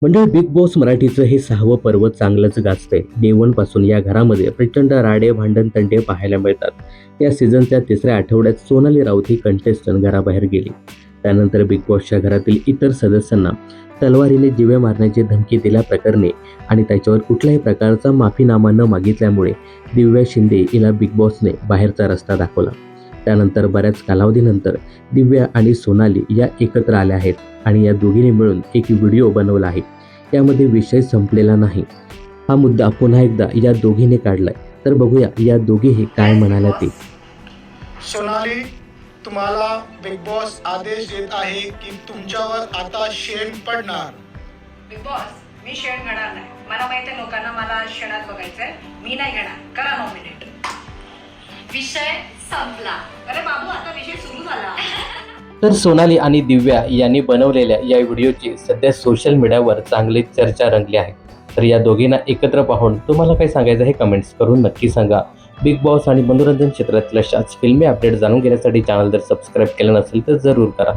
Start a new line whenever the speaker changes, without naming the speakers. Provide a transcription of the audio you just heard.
म्हणजे big boss मराठीचं हे 6वं पर्व चांगलंच गाजतंय. डे वन पासून या घरामध्ये प्रचंड राडे भांडण तंटे पाहायला मिळतात. या सीझनच्या तिसऱ्या आठवड्यात सोनाली राऊत ही कंटेस्टंट घराबाहेर गेली. त्यानंतर बिग बॉसच्या घरातील इतर सदस्यांना तलवारीने जीवे मारण्याची धमकी दिल्याप्रकरणी आणि त्याच्यावर कुठल्याही प्रकारचा माफीनामा न मागितल्यामुळे दिव्या शिंदे हिला बिग बॉसने बाहेरचा रस्ता दाखवला. त्यानंतर बऱ्याच कालावधीनंतर दिव्या आणि सोनाली या एकत्र आल्या आहेत आणि या दोघींनी मिळून एक व्हिडिओ बनवला आहे. यामध्ये विषय संपलेला नाही. हा मुद्दा पुन्हा एकदा या दोघींनी काढलाय. तर बघूया या दोघीही काय म्हणाल्या ते.
सोनाली, तुम्हाला बिग बॉस आदेश देत आहे की तुमच्यावर आता शेण पडणार.
बिग बॉस, मी शेण घेणार नाही. मला माहिती आहे लोकांना मला शेणात बघायचंय. मी नाही घेणार. करा नॉमिनेट.
विषय संपला.
अरे बाबू, आता विषय सुरू झाला.
तर सोनाली आणि दिव्या यांनी बनवलेल्या या व्हिडिओची सध्या सोशल मीडियावर चांगली चर्चा रंगली आहे. तर या दोघींना एकत्र पाहून तुम्हाला काय सांगायचं हे कमेंट्स करून नक्की सांगा. बिग बॉस आणि मनोरंजन क्षेत्रातील अशाच फिल्मी अपडेट जाणून घेण्यासाठी चॅनल जर सबस्क्राईब केलं नसेल तर जरूर करा.